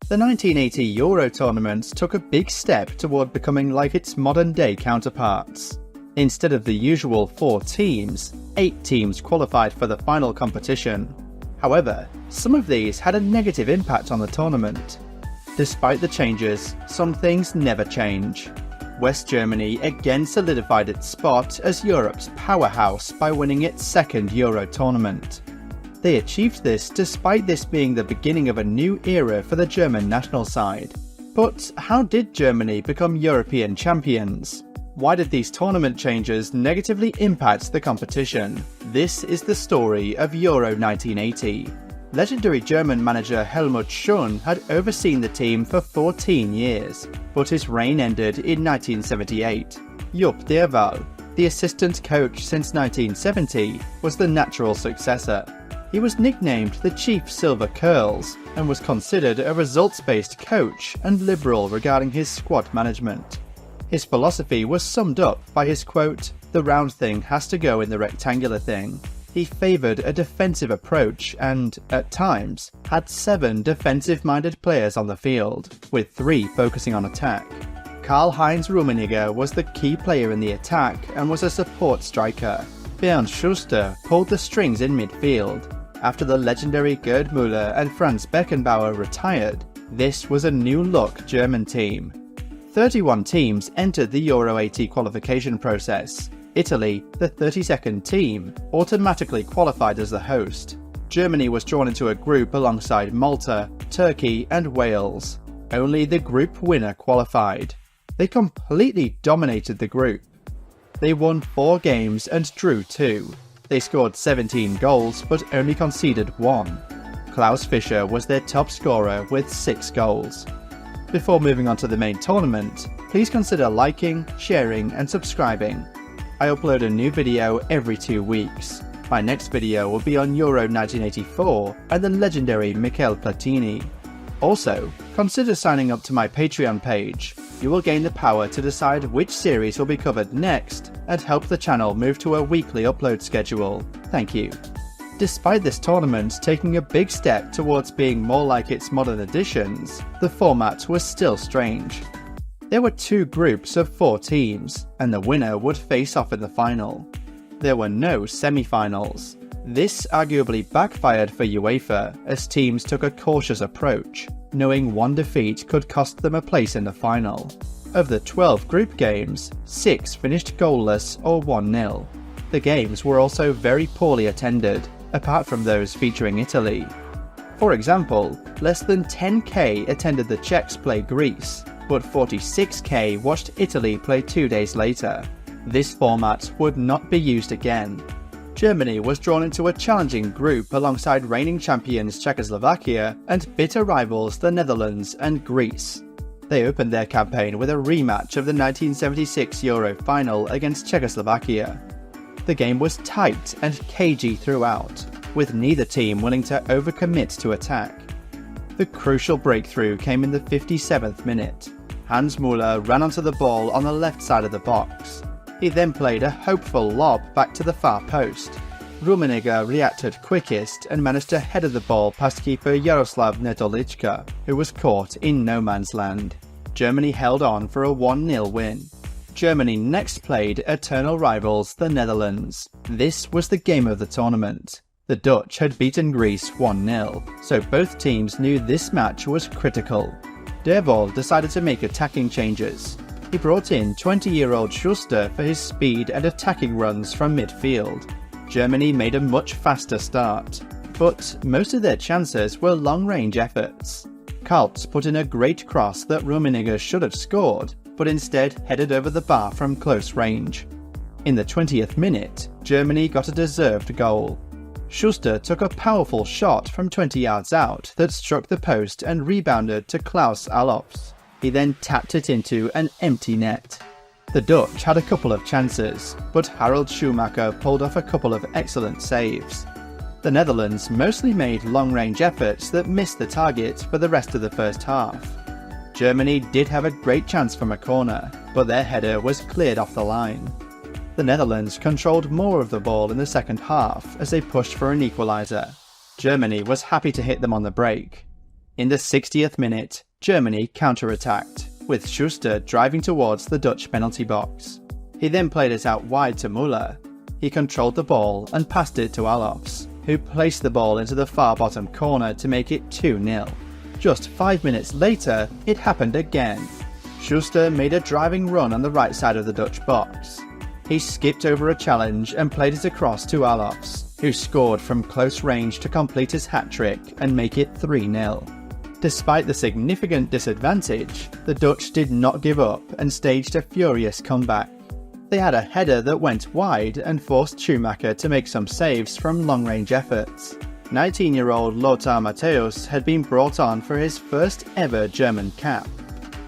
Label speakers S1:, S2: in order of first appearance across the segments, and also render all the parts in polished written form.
S1: The 1980 Euro tournament took a big step toward becoming like its modern-day counterparts. Instead of the usual 4 teams, 8 teams qualified for the final competition. However, some of these had a negative impact on the tournament. Despite the changes, some things never change. West Germany again solidified its spot as Europe's powerhouse by winning its second Euro tournament. They achieved this despite this being the beginning of a new era for the German national side. But how did Germany become European champions? Why did these tournament changes negatively impact the competition? This is the story of Euro 1980. Legendary German manager Helmut Schön had overseen the team for 14 years, but his reign ended in 1978. Jupp Derwall, the assistant coach since 1970, was the natural successor. He was nicknamed the Chief Silver Curls and was considered a results-based coach and liberal regarding his squad management. His philosophy was summed up by his quote, "The round thing has to go in the rectangular thing." He favoured a defensive approach and, at times, had 7 defensive-minded players on the field, with 3 focusing on attack. Karl-Heinz Rummenigge was the key player in the attack and was a support striker. Bernd Schuster pulled the strings in midfield. After the legendary Gerd Müller and Franz Beckenbauer retired, this was a new-look German team. 31 teams entered the Euro 80 qualification process. Italy, the 32nd team, automatically qualified as the host. Germany was drawn into a group alongside Malta, Turkey and Wales. Only the group winner qualified. They completely dominated the group. They won 4 games and drew 2. They scored 17 goals but only conceded 1. Klaus Fischer was their top scorer with 6 goals. Before moving on to the main tournament, please consider liking, sharing and subscribing. I upload a new video every 2 weeks. My next video will be on Euro 1984 and the legendary Michel Platini. Also, consider signing up to my Patreon page. You will gain the power to decide which series will be covered next and help the channel move to a weekly upload schedule. Thank you. Despite this tournament taking a big step towards being more like its modern editions, the format was still strange. There were 2 groups of 4 teams, and the winner would face off in the final. There were no semi-finals. This arguably backfired for UEFA as teams took a cautious approach, knowing one defeat could cost them a place in the final. Of the 12 group games, 6 finished goalless or 1-0. The games were also very poorly attended, apart from those featuring Italy. For example, less than 10k attended the Czechs play Greece, but 46k watched Italy play 2 days later. This format would not be used again. Germany was drawn into a challenging group alongside reigning champions Czechoslovakia and bitter rivals the Netherlands and Greece. They opened their campaign with a rematch of the 1976 Euro final against Czechoslovakia. The game was tight and cagey throughout, with neither team willing to overcommit to attack. The crucial breakthrough came in the 57th minute. Hans Müller ran onto the ball on the left side of the box. He then played a hopeful lob back to the far post. Rummenigge reacted quickest and managed to header the ball past keeper Jaroslav Netolička, who was caught in no man's land. Germany held on for a 1-0 win. Germany next played eternal rivals the Netherlands. This was the game of the tournament. The Dutch had beaten Greece 1-0, so both teams knew this match was critical. Derwall decided to make attacking changes. He brought in 20-year-old Schuster for his speed and attacking runs from midfield. Germany made a much faster start, but most of their chances were long-range efforts. Kaltz put in a great cross that Rummenigge should have scored, but instead headed over the bar from close range. In the 20th minute, Germany got a deserved goal. Schuster took a powerful shot from 20 yards out that struck the post and rebounded to Klaus Allofs. He then tapped it into an empty net. The Dutch had a couple of chances, but Harald Schumacher pulled off a couple of excellent saves. The Netherlands mostly made long-range efforts that missed the target for the rest of the first half. Germany did have a great chance from a corner, but their header was cleared off the line. The Netherlands controlled more of the ball in the second half as they pushed for an equaliser. Germany was happy to hit them on the break. In the 60th minute, Germany counter-attacked, with Schuster driving towards the Dutch penalty box. He then played it out wide to Müller. He controlled the ball and passed it to Alofs, who placed the ball into the far bottom corner to make it 2-0. Just 5 minutes later, it happened again. Schuster made a driving run on the right side of the Dutch box. He skipped over a challenge and played it across to Alofs, who scored from close range to complete his hat-trick and make it 3-0. Despite the significant disadvantage, the Dutch did not give up and staged a furious comeback. They had a header that went wide and forced Schumacher to make some saves from long-range efforts. 19-year-old Lothar Matthäus had been brought on for his first ever German cap.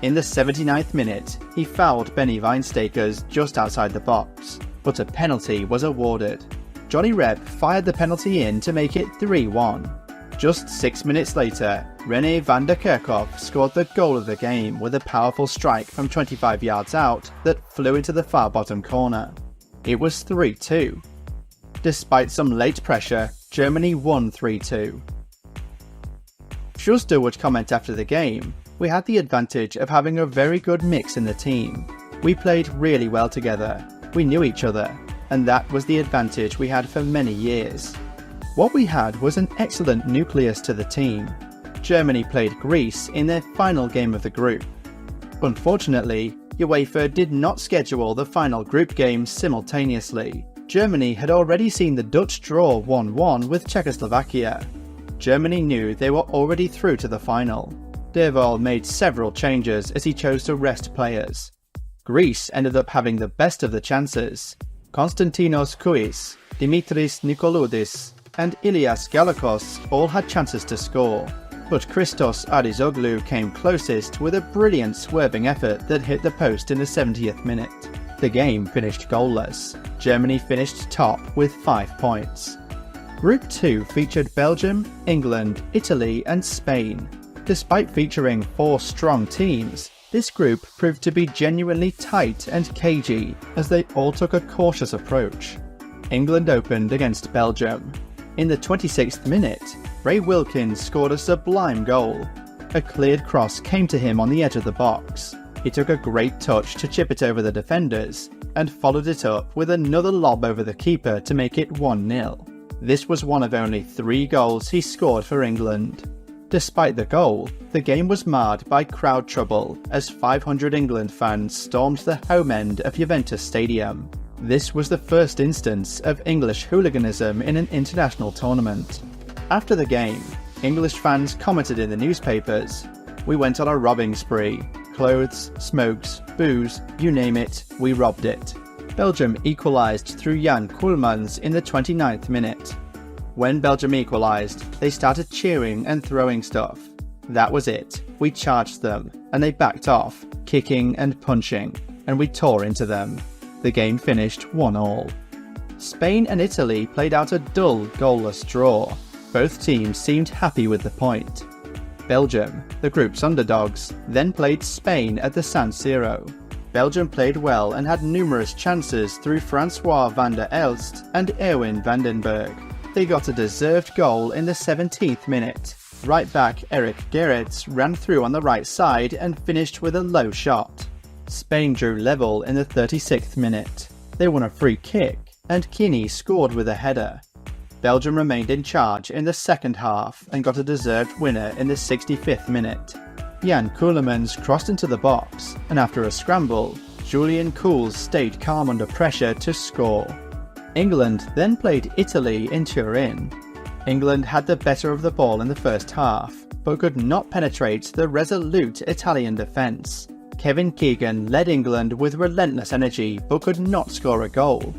S1: In the 79th minute, he fouled Benny Weinstakers just outside the box, but a penalty was awarded. Johnny Rep fired the penalty in to make it 3-1. Just 6 minutes later, René van der Kerkhoff scored the goal of the game with a powerful strike from 25 yards out that flew into the far bottom corner. It was 3-2. Despite some late pressure, Germany won 3-2. Schuster would comment after the game, "We had the advantage of having a very good mix in the team. We played really well together, we knew each other, and that was the advantage we had for many years. What we had was an excellent nucleus to the team. Germany played Greece in their final game of the group. Unfortunately, UEFA did not schedule the final group games simultaneously. Germany had already seen the Dutch draw 1-1 with Czechoslovakia. Germany knew they were already through to the final. Derval made several changes as he chose to rest players. Greece ended up having the best of the chances. Konstantinos Kouis, Dimitris Nikoloudis, and Ilias Galakos all had chances to score, but Christos Arizoglu came closest with a brilliant swerving effort that hit the post in the 70th minute. The game finished goalless. Germany finished top with 5 points. Group 2 featured Belgium, England, Italy and Spain. Despite featuring 4 strong teams, this group proved to be genuinely tight and cagey as they all took a cautious approach. England opened against Belgium. In the 26th minute, Ray Wilkins scored a sublime goal. A cleared cross came to him on the edge of the box. He took a great touch to chip it over the defenders, and followed it up with another lob over the keeper to make it 1-0. This was one of only 3 goals he scored for England. Despite the goal, the game was marred by crowd trouble as 500 England fans stormed the home end of Juventus Stadium. This was the first instance of English hooliganism in an international tournament. After the game, English fans commented in the newspapers, "We went on a robbing spree. Clothes, smokes, booze, you name it, we robbed it." Belgium equalised through Jan Koolmans in the 29th minute. When Belgium equalised, they started cheering and throwing stuff. That was it. We charged them, and they backed off, kicking and punching, and we tore into them. The game finished 1-1. Spain and Italy played out a dull, goalless draw. Both teams seemed happy with the point. Belgium, the group's underdogs, then played Spain at the San Siro. Belgium played well and had numerous chances through Francois van der Elst and Erwin van den Berg. They got a deserved goal in the 17th minute. Right back Eric Gerrits ran through on the right side and finished with a low shot. Spain drew level in the 36th minute. They won a free kick, and Kini scored with a header. Belgium remained in charge in the second half and got a deserved winner in the 65th minute. Jan Koolmans crossed into the box, and after a scramble, Julian Kools stayed calm under pressure to score. England then played Italy in Turin. England had the better of the ball in the first half, but could not penetrate the resolute Italian defence. Kevin Keegan led England with relentless energy but could not score a goal.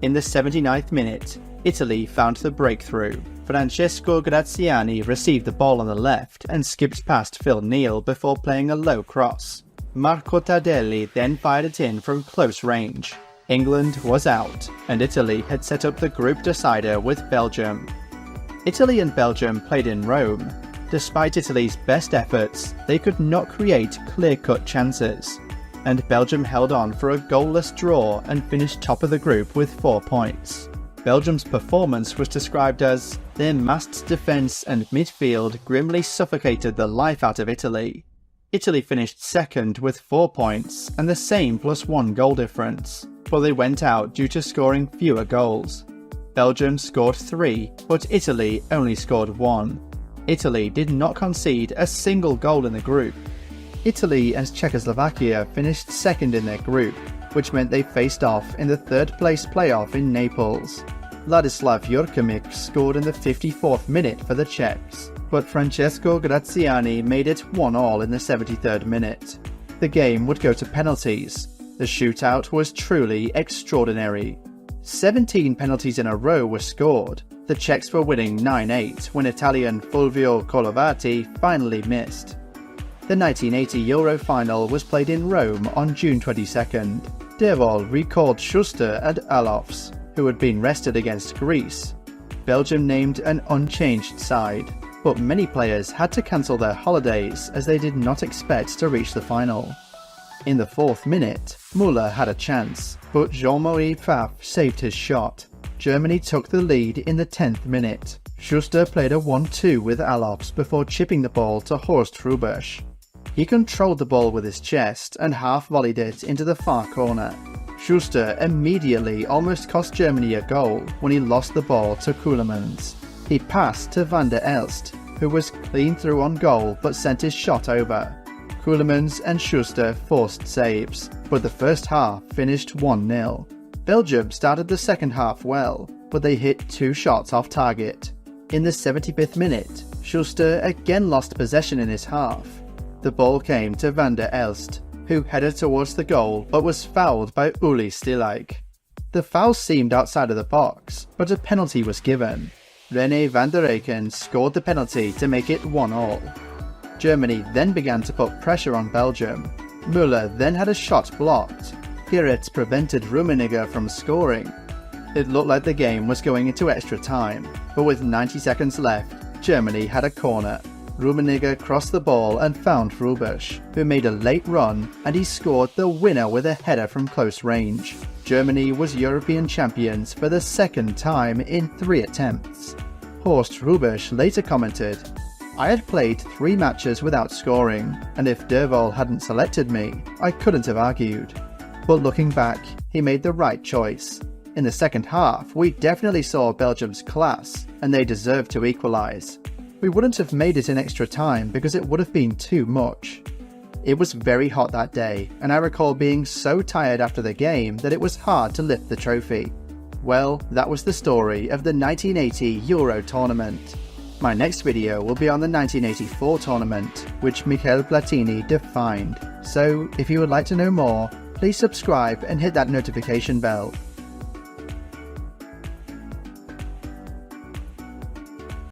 S1: In the 79th minute, Italy found the breakthrough. Francesco Graziani received the ball on the left and skipped past Phil Neal before playing a low cross. Marco Tardelli then fired it in from close range. England was out, and Italy had set up the group decider with Belgium. Italy and Belgium played in Rome. Despite Italy's best efforts, they could not create clear-cut chances, and Belgium held on for a goalless draw and finished top of the group with 4 points. Belgium's performance was described as their massed defence and midfield grimly suffocated the life out of Italy. Italy finished second with 4 points and the same +1 goal difference, but they went out due to scoring fewer goals. Belgium scored 3, but Italy only scored 1. Italy did not concede a single goal in the group. Italy and Czechoslovakia finished second in their group, which meant they faced off in the third-place playoff in Naples. Ladislav Jurkovic scored in the 54th minute for the Czechs, but Francesco Graziani made it 1-1 in the 73rd minute. The game would go to penalties. The shootout was truly extraordinary. 17 penalties in a row were scored. The Czechs were winning 9-8 when Italian Fulvio Colovati finally missed. The 1980 Euro final was played in Rome on June 22nd. Derval recalled Schuster and Alofs, who had been rested against Greece. Belgium named an unchanged side, but many players had to cancel their holidays as they did not expect to reach the final. In the 4th minute, Müller had a chance, but Jean-Marie Pfaff saved his shot. Germany took the lead in the 10th minute. Schuster played a 1-2 with Alofs before chipping the ball to Horst Hrubesch. He controlled the ball with his chest and half-volleyed it into the far corner. Schuster immediately almost cost Germany a goal when he lost the ball to Keulemans. He passed to Van der Elst, who was clean through on goal but sent his shot over. Keulemans and Schuster forced saves, but the first half finished 1-0. Belgium started the second half well, but they hit 2 shots off target. In the 75th minute, Schuster again lost possession in his half. The ball came to Van der Elst, who headed towards the goal but was fouled by Uli Stilaik. The foul seemed outside of the box, but a penalty was given. René van der Eycken scored the penalty to make it 1-1. Germany then began to put pressure on Belgium. Müller then had a shot blocked. Piret prevented Rummenigge from scoring. It looked like the game was going into extra time, but with 90 seconds left, Germany had a corner. Rummenigge crossed the ball and found Hrubesch, who made a late run, and he scored the winner with a header from close range. Germany was European champions for the second time in 3 attempts. Horst Hrubesch later commented, "I had played 3 matches without scoring, and if Derval hadn't selected me, I couldn't have argued. But looking back, he made the right choice. In the second half, we definitely saw Belgium's class, and they deserved to equalise. We wouldn't have made it in extra time because it would have been too much." It was very hot that day, and I recall being so tired after the game that it was hard to lift the trophy. Well, that was the story of the 1980 Euro tournament. My next video will be on the 1984 tournament, which Michel Platini defined. So, if you would like to know more, please subscribe and hit that notification bell.